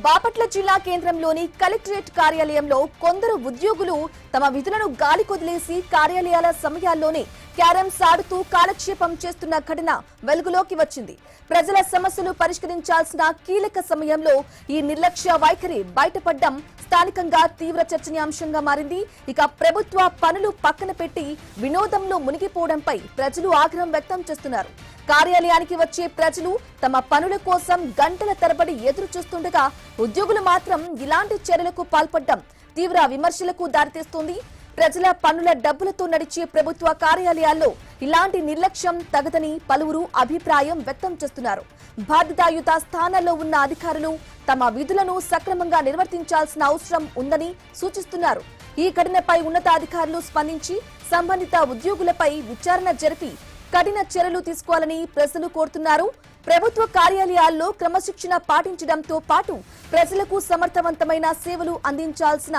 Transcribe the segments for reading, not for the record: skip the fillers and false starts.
బాపట్ల జిల్లా కేంద్రంలోని కలెక్టరేట్ కార్యాలయంలో కొందరు ఉద్యోగులు తమ విధులను గాలికొదిలేసి కార్యాలయాల సమయాల్లోనే క్యారమ్స్ ఆడుతూ కాలక్షేపం చేస్తున్న ఘటన వెలుగులోకి వచ్చింది. ప్రజల సమస్యలు పరిష్కరించాల్సిన కీలక సమయంలో ఈ నిర్లక్ష్య వైఖరి బయటపడడం స్థానికంగా తీవ్ర చర్చనీయాంశంగా మారింది. ఇక ప్రభుత్వ పనులు పక్కన పెట్టి వినోదంలో మునిగిపోవడంపై ప్రజలు ఆగ్రహం వ్యక్తం చేస్తున్నారు. కార్యాలయానికి వచ్చే ప్రజలు తమ పనుల కోసం గంటల తరబడి ఎదురు చూస్తుండగా ఉద్యోగులు మాత్రం ఇలాంటి చర్యలకు పాల్పడడం తీవ్ర విమర్శలకు దారితీస్తోంది. ప్రజల పనుల డబ్బులతో నడిచే ప్రభుత్వ కార్యాలయాల్లో ఇలాంటి నిర్లక్ష్యం తగదని పలువురు అభిప్రాయం వ్యక్తం చేస్తున్నారు. బాధ్యతాయుత స్థానాల్లో ఉన్న అధికారులు తమ విధులను సక్రమంగా నిర్వర్తించాల్సిన అవసరం ఉందని సూచిస్తున్నారు. ఈ ఘటనపై ఉన్నతాధికారులు స్పందించి సంబంధిత ఉద్యోగులపై విచారణ జరిపి కఠిన చర్యలు తీసుకోవాలని ప్రజలు కోరుతున్నారు. ప్రభుత్వ కార్యాలయాల్లో క్రమశిక్షణ పాటించడంతో పాటు ప్రజలకు సమర్థవంతమైన సేవలు అందించాల్సిన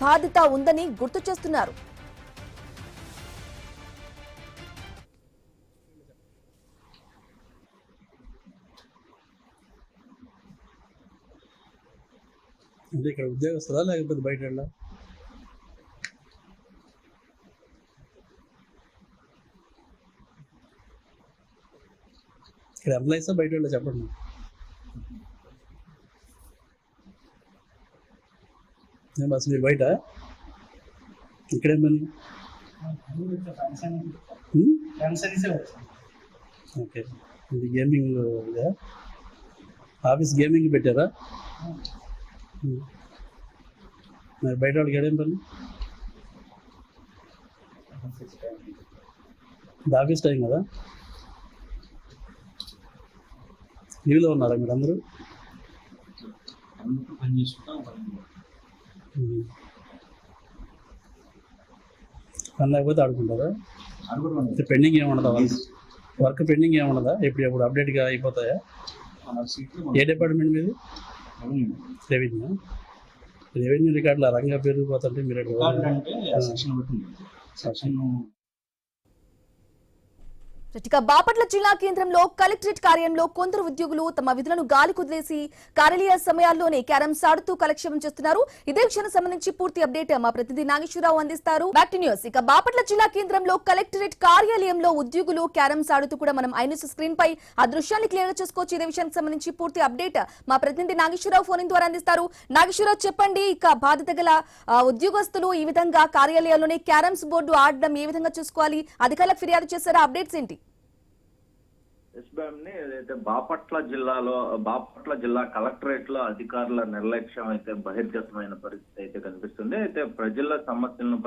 బాధ్యత ఉందని గుర్తు చేస్తున్నారు. ఇక్కడ ఉద్యోగస్తులా లేకపోతే బయట ఇక్కడ ఎంప్లాయీసా బయట చెప్పండి. బస్ మీరు బయట ఇక్కడేం పని? ఓకే, ఇది గేమింగ్ ఆఫీస్ గేమింగ్ పెట్టారా? మరి బయట వాళ్ళకి ఏడేం పని? ఇది ఆఫీస్ టైం కదా. లీవ్లో ఉన్నారా మీరు అందరూ? పని లేకపోతే ఆడుకుంటారా? పెండింగ్ ఏముండదా? వర్క్ పెండింగ్ ఏముండదా? ఎప్పుడు అప్డేట్గా అయిపోతాయా? ఏ డిపార్ట్మెంట్ మీది? రెవెన్యూ రికార్డులు రంగా పెరిగిపోతుంటే మీరు ఇక బాపట్ల జిల్లా కేంద్రంలో కలెక్టరేట్ కార్యాలయంలో కొందరు ఉద్యోగులు తమ విధులను గాలి కుదిలేసి కార్యాలయ సమయాల్లోనే క్యారమ్స్ ఆడుతూ కాలక్షేపం చేస్తున్నారు. ఇదే విషయానికి సంబంధించి పూర్తి అప్డేట్ మా ప్రతినిధి నాగేశ్వరరావు అందిస్తారు. Back to news. ఇక బాపట్ల జిల్లా కేంద్రంలో కలెక్టరేట్ కార్యాలయంలో ఉద్యోగులు క్యారమ్స్ ఆడుతూ కూడా మనం ఐన్యూస్ స్క్రీన్ పై ఆ దృశ్యాన్ని క్లియర్ గా చూసుకోవచ్చు. ఇదే విషయానికి సంబంధించి పూర్తి అప్డేట్ మా ప్రతినిధి నాగేశ్వరరావు ఫోన్ ద్వారా అందిస్తారు. నాగేశ్వరరావు, చెప్పండి, ఇక బాధ్యత గల ఉద్యోగస్తులు ఈ విధంగా కార్యాలయాల్లోనే క్యారమ్స్ బోర్డు ఆడడం ఏ విధంగా చూసుకోవాలి? అధికారులకు ఫిర్యాదు చేశారా? అప్డేట్స్ ఏంటి? ఏదైతే బాపట్ల జిల్లా కలెక్టరేట్ లో అధికారుల నిర్లక్ష్యం అయితే బహిర్గతమైన పరిస్థితి అయితే కనిపిస్తుంది. అయితే ప్రజల సమస్యలను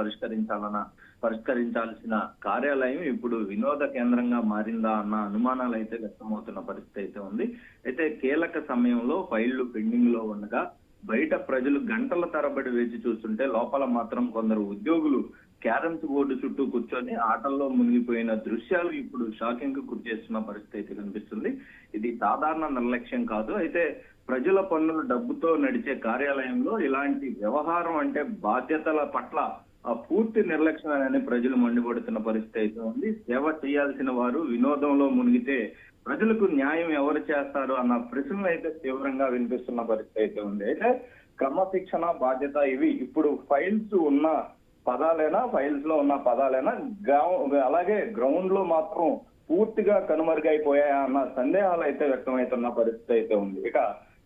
పరిష్కరించాల్సిన కార్యాలయం ఇప్పుడు వినోద కేంద్రంగా మారిందా అన్న అనుమానాలు అయితే వ్యక్తమవుతున్న పరిస్థితి అయితే ఉంది. అయితే కీలక సమయంలో ఫైళ్లు పెండింగ్ లో ఉండగా బయట ప్రజలు గంటల తరబడి వేచి చూస్తుంటే లోపల మాత్రం కొందరు ఉద్యోగులు క్యారమ్స్ బోర్డు చుట్టూ కూర్చొని ఆటల్లో మునిగిపోయిన దృశ్యాలు ఇప్పుడు షాకింగ్ కు గురి చేస్తున్న పరిస్థితి అయితే కనిపిస్తుంది. ఇది సాధారణ నిర్లక్ష్యం కాదు. అయితే ప్రజల పన్నుల డబ్బుతో నడిచే కార్యాలయంలో ఇలాంటి వ్యవహారం అంటే బాధ్యతల పట్ల పూర్తి నిర్లక్ష్యం అని ప్రజలు మండిపడుతున్న పరిస్థితి అయితే ఉంది. సేవ చేయాల్సిన వారు వినోదంలో మునిగితే ప్రజలకు న్యాయం ఎవరు చేస్తారు అన్న ప్రశ్నలు అయితే తీవ్రంగా వినిపిస్తున్న పరిస్థితి అయితే ఉంది. అయితే క్రమశిక్షణ, బాధ్యత ఇవి ఇప్పుడు ఫైల్స్ ఉన్న పదాలైనా, ఫైల్స్ లో ఉన్న పదాలైనా అలాగే గ్రౌండ్ లో మాత్రం పూర్తిగా కనుమరుగైపోయాయా అన్న సందేహాలు అయితే వ్యక్తమవుతున్న పరిస్థితి అయితే ఉంది. ఇక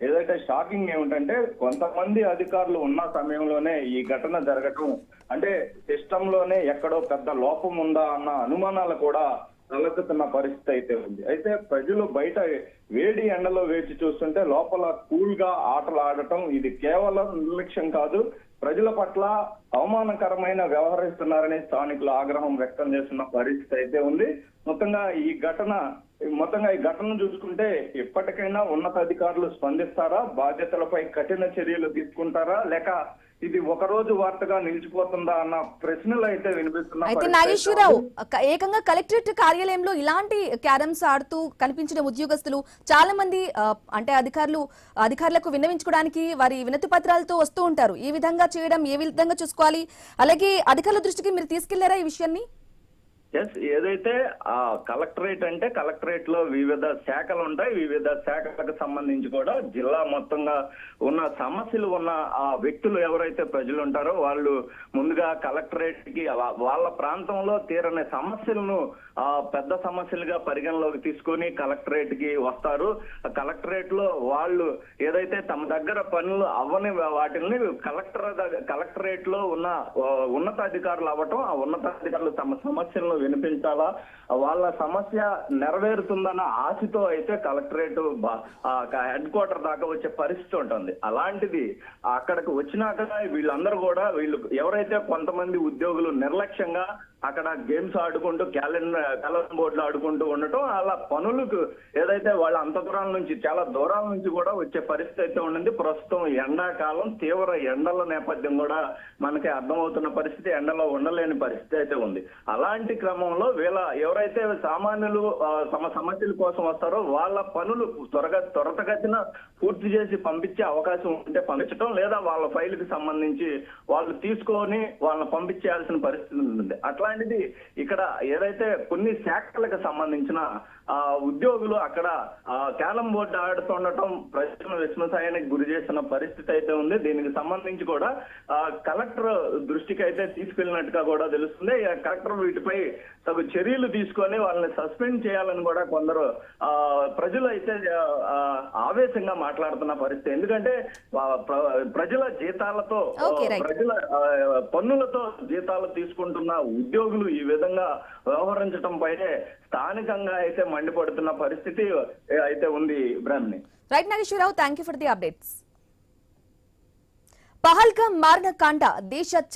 ఏదైతే షాకింగ్ ఏమిటంటే కొంతమంది అధికారులు ఉన్న సమయంలోనే ఈ ఘటన జరగటం అంటే సిస్టమ్ లోనే ఎక్కడో పెద్ద లోపం ఉందా అన్న అనుమానాలు కూడా తలెత్తుతున్న పరిస్థితి అయితే ఉంది. అయితే ప్రజలు బయట వేడి ఎండలో వేచి చూస్తుంటే లోపల కూల్ గా ఆటలు ఆడటం ఇది కేవలం నిర్లక్ష్యం కాదు, ప్రజల పట్ల అవమానకరమైన వ్యవహరిస్తున్నారని స్థానికులు ఆగ్రహం వ్యక్తం చేస్తున్న పరిస్థితి అయితే ఉంది. మొత్తంగా ఈ ఘటన చూసుకుంటే ఎప్పటికైనా ఉన్నతాధికారులు స్పందిస్తారా? బాధ్యతలపై కఠిన చర్యలు తీసుకుంటారా? లేక ఇది ఒక రోజు వార్తగా నిలిచిపోతుందా అన్న ప్రశ్నలు అయితే వినిపిస్తున్నాయి. అయితే నాగేశ్వరరావు, ఏకంగా కలెక్టరేట్ కార్యాలయంలో ఇలాంటి క్యారమ్స్ ఆడుతూ కనిపించిన ఉద్యోగస్తులు చాలా మంది అంటే అధికారులకు విన్నవించుకోవడానికి వారి వినతి పత్రాలతో వస్తూ ఉంటారు. ఈ విధంగా చేయడం ఏ విధంగా చూసుకోవాలి? అలాగే అధికారుల దృష్టికి మీరు తీసుకెళ్లారా ఈ విషయాన్ని? ఎస్, ఏదైతే ఆ కలెక్టరేట్ అంటే కలెక్టరేట్ లో వివిధ శాఖలు ఉంటాయి. వివిధ శాఖలకు సంబంధించి కూడా జిల్లా మొత్తంగా ఉన్న సమస్యలు ఉన్న ఆ వ్యక్తులు ఎవరైతే ప్రజలు ఉంటారో వాళ్ళు ముందుగా కలెక్టరేట్ కి వాళ్ళ ప్రాంతంలో తీరని సమస్యలను పెద్ద సమస్యలుగా పరిగణలోకి తీసుకొని కలెక్టరేట్ కి వస్తారు. కలెక్టరేట్ లో వాళ్ళు ఏదైతే తమ దగ్గర పనులు అవ్వని వాటిని కలెక్టరేట్ లో ఉన్న ఉన్నతాధికారులు అవ్వటం, ఆ ఉన్నతాధికారులు తమ సమస్యలను వినిపించాలా, వాళ్ళ సమస్య నెరవేరుతుందన్న ఆశతో అయితే కలెక్టరేట్ హెడ్ క్వార్టర్ దాకా వచ్చే పరిస్థితి ఉంటుంది. అలాంటిది అక్కడికి వచ్చినాక వీళ్ళందరూ కూడా వీళ్ళు ఎవరైతే కొంతమంది ఉద్యోగులు నిర్లక్ష్యంగా అక్కడ గేమ్స్ ఆడుకుంటూ క్యాలెండర్ బోర్డులు ఆడుకుంటూ ఉండటం, అలా పనులకు ఏదైతే వాళ్ళ అంత దూరాల నుంచి చాలా దూరాల నుంచి కూడా వచ్చే పరిస్థితి అయితే ఉండింది. ప్రస్తుతం ఎండాకాలం, తీవ్ర ఎండల నేపథ్యం కూడా మనకి అర్థమవుతున్న పరిస్థితి, ఎండలో ఉండలేని పరిస్థితి అయితే ఉంది. అలాంటి క్రమంలో వీళ్ళ ఎవరైతే సామాన్యులు తమ సమస్యల కోసం వస్తారో వాళ్ళ పనులు త్వరతగతిన పూర్తి చేసి పంపించే అవకాశం ఉంటే పంపించడం, లేదా వాళ్ళ ఫైల్కి సంబంధించి వాళ్ళు తీసుకొని వాళ్ళని పంపించేయాల్సిన పరిస్థితి ఉంటుంది. అట్లాంటిది ఇక్కడ ఏదైతే కొన్ని శాఖలకు సంబంధించిన ఉద్యోగులు అక్కడ క్యాలం బోర్డు ఆడుతుండటం ప్రజలను విస్మయానికి గురి చేసిన పరిస్థితి అయితే ఉంది. దీనికి సంబంధించి కూడా కలెక్టర్ దృష్టికి అయితే తీసుకెళ్లినట్టుగా కూడా తెలుస్తుంది. కలెక్టర్ వీటిపై తగు చర్యలు తీసుకొని వాళ్ళని సస్పెండ్ చేయాలని కూడా కొందరు ప్రజలు అయితే ఆవేశంగా మాట్లాడుతున్న పరిస్థితి. ఎందుకంటే ప్రజల జీతాలతో, ప్రజల పన్నులతో జీతాలు తీసుకుంటున్న ఉద్యోగులు ఈ విధంగా వ్యవహరించడం పైనే స్థానికంగా అయితే మండిపడుతున్న పరిస్థితి అయితే ఉంది. Brahmani. Right Nageswara Rao, thank you for the updates. Pahalgam మారణకాండ దేశ